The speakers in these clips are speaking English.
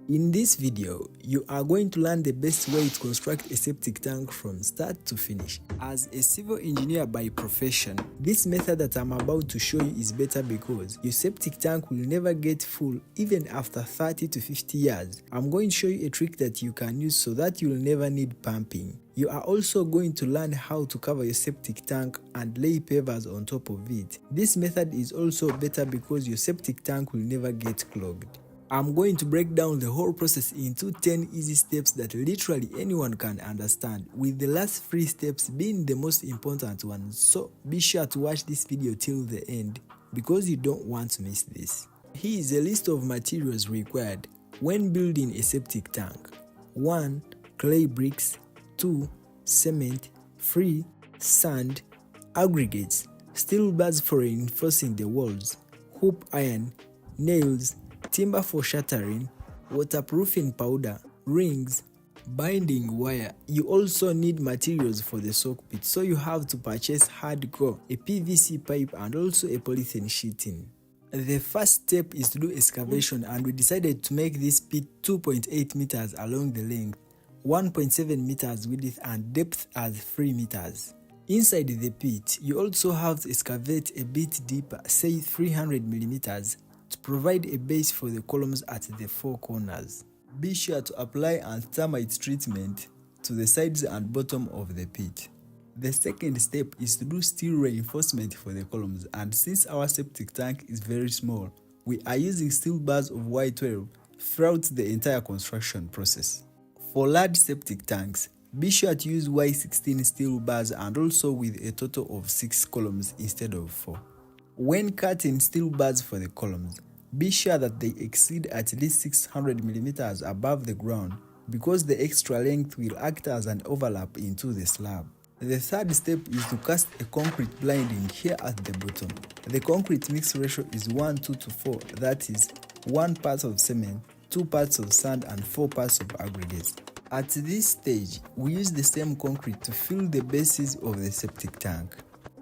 In this video, you are going to learn the best way to construct a septic tank from start to finish. As a civil engineer by profession, this method that I'm about to show you is better because your septic tank will never get full even after 30 to 50 years. I'm going to show you a trick that you can use so that you'll never need pumping. You are also going to learn how to cover your septic tank and lay pavers on top of it. This method is also better because your septic tank will never get clogged. I'm going to break down the whole process into 10 easy steps that literally anyone can understand, with the last 3 steps being the most important ones, so be sure to watch this video till the end because you don't want to miss this. Here is a list of materials required when building a septic tank. 1. Clay bricks. 2. Cement. 3. Sand. Aggregates. Steel bars for reinforcing the walls. Hoop iron. Nails. Timber for shuttering, waterproofing powder, rings, binding wire. You also need materials for the soak pit, so you have to purchase hardcore, a PVC pipe and also a polythene sheeting. The first step is to do excavation, and we decided to make this pit 2.8 meters along the length, 1.7 meters width and depth as 3 meters. Inside the pit, you also have to excavate a bit deeper, say 300 millimeters, to provide a base for the columns at the 4 corners. Be sure to apply termite treatment to the sides and bottom of the pit. The second step is to do steel reinforcement for the columns, and since our septic tank is very small, we are using steel bars of Y12 throughout the entire construction process. For large septic tanks, be sure to use Y16 steel bars and also with a total of 6 columns instead of 4. When cutting steel bars for the columns, be sure that they exceed at least 600 millimeters above the ground because the extra length will act as an overlap into the slab. The third step is to cast a concrete blinding here at the bottom. The concrete mix ratio is 1:2:4, that is 1 part of cement, 2 parts of sand and 4 parts of aggregates. At this stage, we use the same concrete to fill the bases of the septic tank.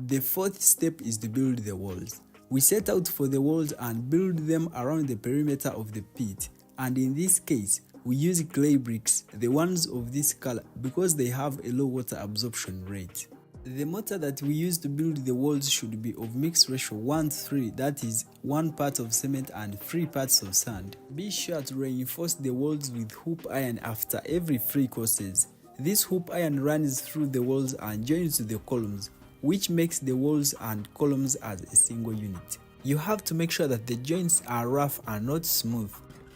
The fourth step is to build the walls. We set out for the walls and build them around the perimeter of the pit, and in this case, we use clay bricks, the ones of this color, because they have a low water absorption rate. The mortar that we use to build the walls should be of mixed ratio 1:3, that is 1 part of cement and 3 parts of sand. Be sure to reinforce the walls with hoop iron after every 3 courses. This hoop iron runs through the walls and joins to the columns, which makes the walls and columns as a single unit. You have to make sure that the joints are rough and not smooth,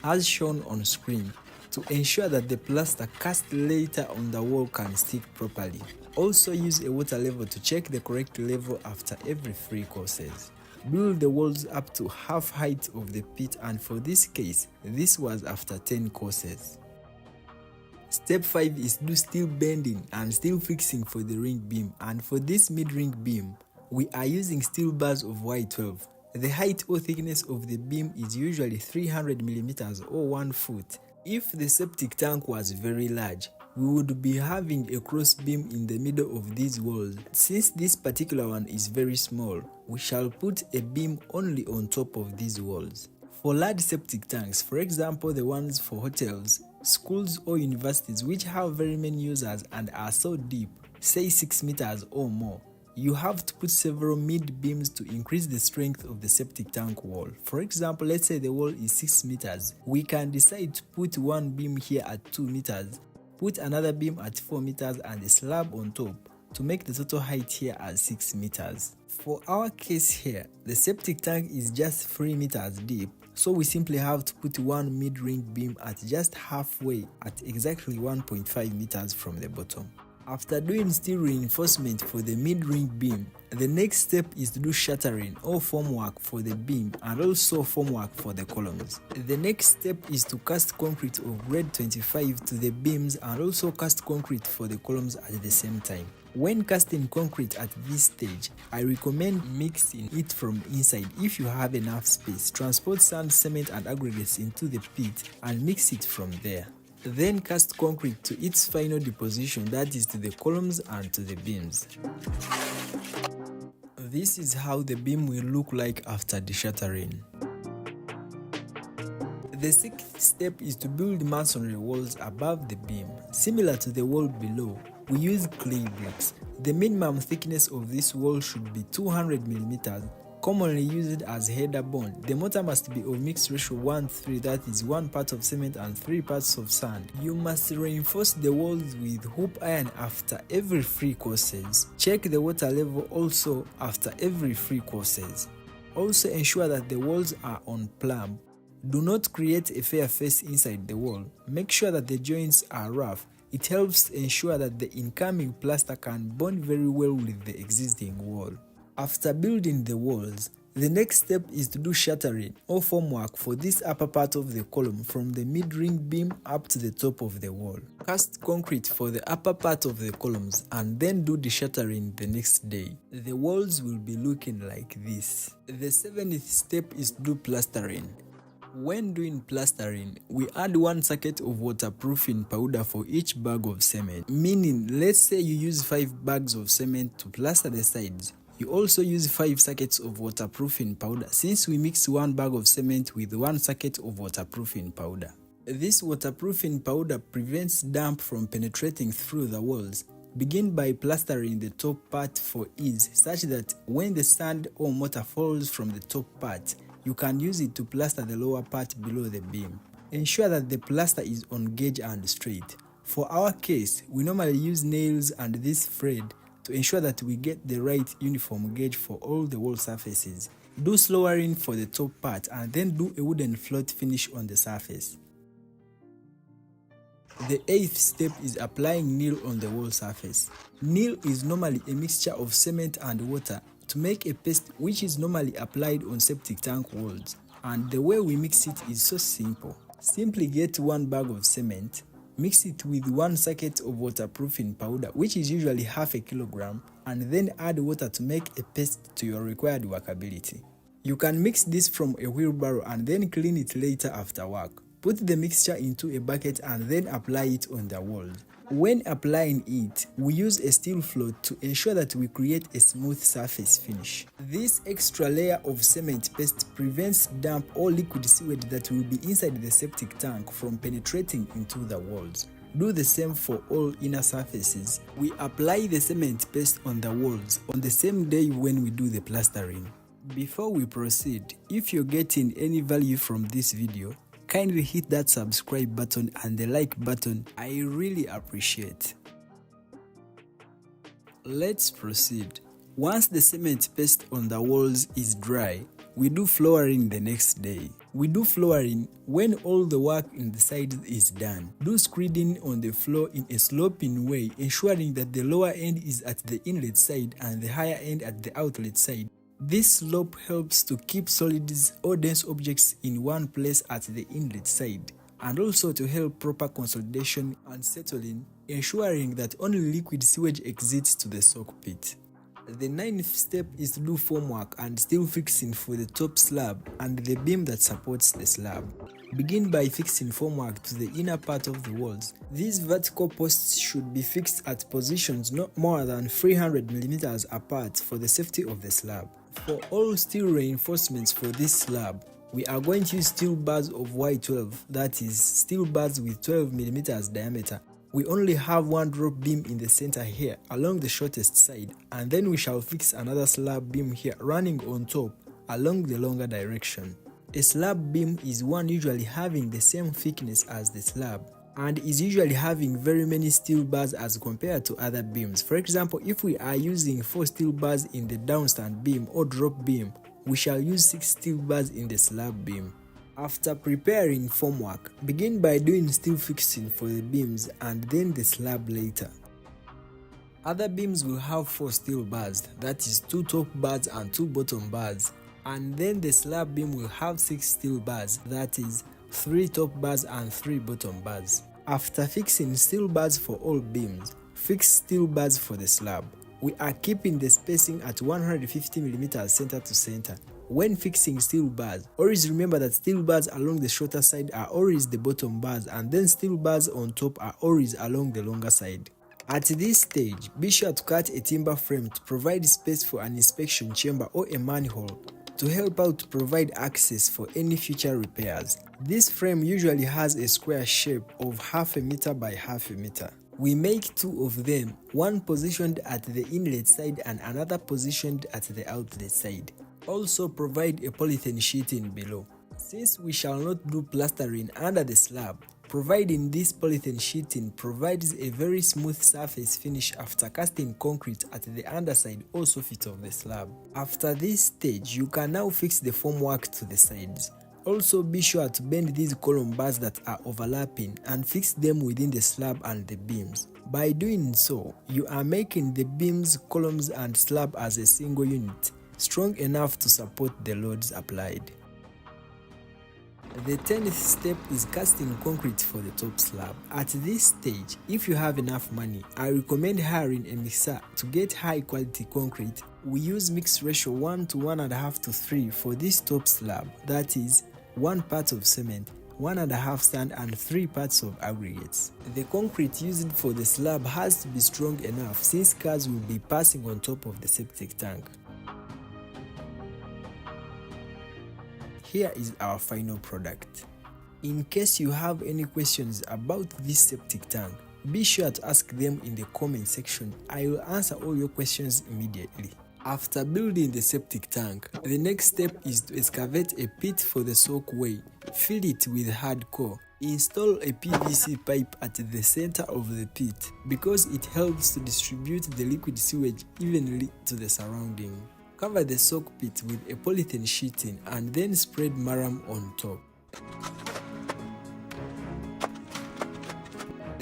as shown on screen, to ensure that the plaster cast later on the wall can stick properly. Also use a water level to check the correct level after every 3 courses. Build the walls up to half height of the pit, and for this case, this was after 10 courses. Step 5 is to do steel bending and steel fixing for the ring beam, and for this mid-ring beam, we are using steel bars of Y12. The height or thickness of the beam is usually 300 millimeters or 1 foot. If the septic tank was very large, we would be having a cross beam in the middle of these walls. Since this particular one is very small, we shall put a beam only on top of these walls. For large septic tanks, for example the ones for hotels, schools or universities which have very many users and are so deep, say 6 meters or more, you have to put several mid-beams to increase the strength of the septic tank wall. For example, let's say the wall is 6 meters. We can decide to put one beam here at 2 meters, put another beam at 4 meters and a slab on top to make the total height here as 6 meters. For our case here, the septic tank is just 3 meters deep, so we simply have to put one mid-ring beam at just halfway at exactly 1.5 meters from the bottom. After doing steel reinforcement for the mid-ring beam, the next step is to do shuttering or formwork for the beam and also formwork for the columns. The next step is to cast concrete of grade 25 to the beams and also cast concrete for the columns at the same time. When casting concrete at this stage, I recommend mixing it from inside if you have enough space. Transport sand, cement and aggregates into the pit and mix it from there. Then cast concrete to its final deposition, that is to the columns and to the beams. This is how the beam will look like after the shuttering. The sixth step is to build masonry walls above the beam. Similar to the wall below, we use clay bricks. The minimum thickness of this wall should be 200 mm, commonly used as header bond. The mortar must be of mixed ratio 1:3, that is 1 part of cement and 3 parts of sand. You must reinforce the walls with hoop iron after every 3 courses. Check the water level also after every 3 courses. Also ensure that the walls are on plumb. Do not create a fair face inside the wall. Make sure that the joints are rough. It helps ensure that the incoming plaster can bond very well with the existing wall. After building the walls, the next step is to do shuttering or formwork for this upper part of the column from the mid-ring beam up to the top of the wall. Cast concrete for the upper part of the columns and then do the shuttering the next day. The walls will be looking like this. The seventh step is to do plastering. When doing plastering, we add 1 sacket of waterproofing powder for each bag of cement. Meaning, let's say you use 5 bags of cement to plaster the sides. You also use 5 sackets of waterproofing powder since we mix 1 bag of cement with 1 sacket of waterproofing powder. This waterproofing powder prevents damp from penetrating through the walls. Begin by plastering the top part for ease, such that when the sand or mortar falls from the top part, you can use it to plaster the lower part below the beam. Ensure that the plaster is on gauge and straight. For our case, we normally use nails and this thread to ensure that we get the right uniform gauge for all the wall surfaces. Do slowering for the top part and then do a wooden float finish on the surface. The 8th step is applying Nil on the wall surface. Nil is normally a mixture of cement and water to make a paste which is normally applied on septic tank walls. And the way we mix it is so simple. Simply get 1 bag of cement, mix it with 1 sacket of waterproofing powder, which is usually half a kilogram, and then add water to make a paste to your required workability. You can mix this from a wheelbarrow and then clean it later after work. Put the mixture into a bucket and then apply it on the walls. When applying it, we use a steel float to ensure that we create a smooth surface finish. This extra layer of cement paste prevents damp or liquid sewage that will be inside the septic tank from penetrating into the walls. Do the same for all inner surfaces. We apply the cement paste on the walls on the same day when we do the plastering. Before we proceed, if you're getting any value from this video, kindly hit that subscribe button and the like button. I really appreciate. Let's proceed. Once the cement paste on the walls is dry, we do flooring the next day. We do flooring when all the work in the sides is done. Do screeding on the floor in a sloping way, ensuring that the lower end is at the inlet side and the higher end at the outlet side. This slope helps to keep solids or dense objects in one place at the inlet side, and also to help proper consolidation and settling, ensuring that only liquid sewage exits to the soak pit. The 9th step is to do formwork and steel fixing for the top slab and the beam that supports the slab. Begin by fixing formwork to the inner part of the walls. These vertical posts should be fixed at positions not more than 300 mm apart for the safety of the slab. For all steel reinforcements for this slab, we are going to use steel bars of Y12, that is, steel bars with 12 mm diameter. We only have 1 drop beam in the center here along the shortest side, and then we shall fix another slab beam here running on top along the longer direction. A slab beam is one usually having the same thickness as the slab, and is usually having very many steel bars as compared to other beams. For example, if we are using 4 steel bars in the downstand beam or drop beam, we shall use 6 steel bars in the slab beam. After preparing formwork, begin by doing steel fixing for the beams and then the slab later. Other beams will have 4 steel bars, that is 2 top bars and 2 bottom bars, and then the slab beam will have 6 steel bars, that is 3 top bars and 3 bottom bars. After fixing steel bars for all beams, fix steel bars for the slab. We are keeping the spacing at 150 mm center to center. When fixing steel bars, always remember that steel bars along the shorter side are always the bottom bars, and then steel bars on top are always along the longer side. At this stage, be sure to cut a timber frame to provide space for an inspection chamber or a manhole. to help out to provide access for any future repairs. This frame usually has a square shape of 1/2 meter by 1/2 meter. We make two of them, one positioned at the inlet side and another positioned at the outlet side. Also provide a polythene sheeting below. Since we shall not do plastering under the slab, providing this polythene sheeting provides a very smooth surface finish after casting concrete at the underside or soffit of the slab. After this stage, you can now fix the formwork to the sides. Also be sure to bend these column bars that are overlapping and fix them within the slab and the beams. By doing so, you are making the beams, columns and slab as a single unit, strong enough to support the loads applied. The 10th step is casting concrete for the top slab. At this stage, if you have enough money, I recommend hiring a mixer to get high quality concrete. We use mix ratio 1 to 1.5 to 3 for this top slab, that is 1 part of cement, 1.5 sand and 3 parts of aggregates. The concrete used for the slab has to be strong enough since cars will be passing on top of the septic tank. Here is our final product. In case you have any questions about this septic tank, be sure to ask them in the comment section. I will answer all your questions immediately. After building the septic tank, the next step is to excavate a pit for the soakaway, fill it with hard core, install a PVC pipe at the center of the pit because it helps to distribute the liquid sewage evenly to the surrounding. Cover the soak pit with a polythene sheeting and then spread marram on top.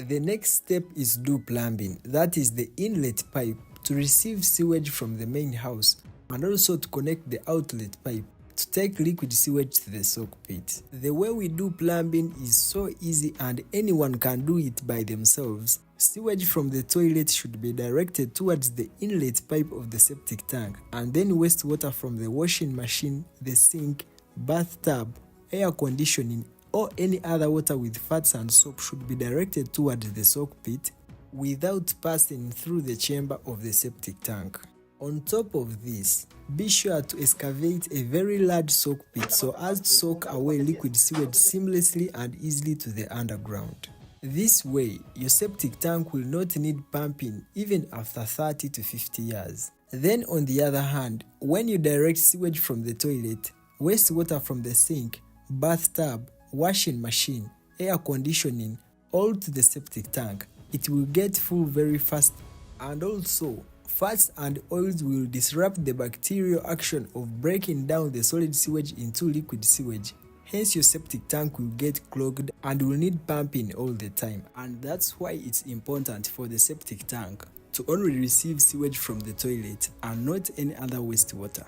The next step is do plumbing, that is the inlet pipe to receive sewage from the main house and also to connect the outlet pipe to take liquid sewage to the soak pit. The way we do plumbing is so easy and anyone can do it by themselves. Sewage from the toilet should be directed towards the inlet pipe of the septic tank, and then wastewater from the washing machine, the sink, bathtub, air conditioning, or any other water with fats and soap should be directed towards the soak pit without passing through the chamber of the septic tank. On top of this, be sure to excavate a very large soak pit so as to soak away liquid sewage seamlessly and easily to the underground. This way, your septic tank will not need pumping even after 30 to 50 years. Then on the other hand, when you direct sewage from the toilet, wastewater from the sink, bathtub, washing machine, air conditioning, all to the septic tank, it will get full very fast, and also fats and oils will disrupt the bacterial action of breaking down the solid sewage into liquid sewage. Hence your septic tank will get clogged and will need pumping all the time, and that's why it's important for the septic tank to only receive sewage from the toilet and not any other wastewater.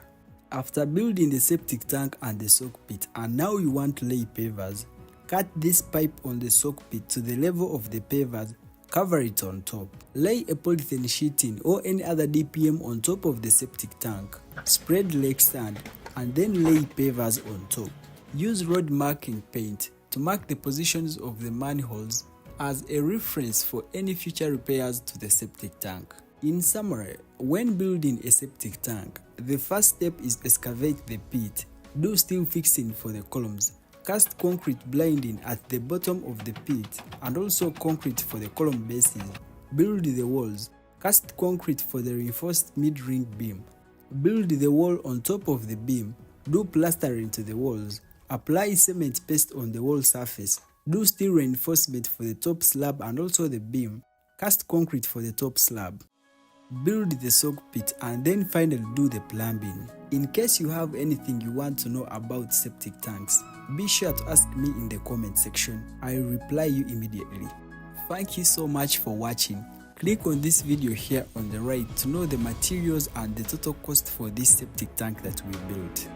After building the septic tank and the soak pit, and now you want to lay pavers, cut this pipe on the soak pit to the level of the pavers, cover it on top. Lay a polythene sheeting or any other DPM on top of the septic tank. Spread lake sand and then lay pavers on top. Use road marking paint to mark the positions of the manholes as a reference for any future repairs to the septic tank. In summary, when building a septic tank, the first step is excavate the pit, do steel fixing for the columns, cast concrete blinding at the bottom of the pit and also concrete for the column bases, build the walls, cast concrete for the reinforced mid-ring beam, build the wall on top of the beam, do plastering to the walls, apply cement paste on the wall surface, do steel reinforcement for the top slab and also the beam, cast concrete for the top slab, build the soak pit and then finally do the plumbing. In case you have anything you want to know about septic tanks, be sure to ask me in the comment section. I will reply you immediately. Thank you so much for watching. Click on this video here on the right to know the materials and the total cost for this septic tank that we built.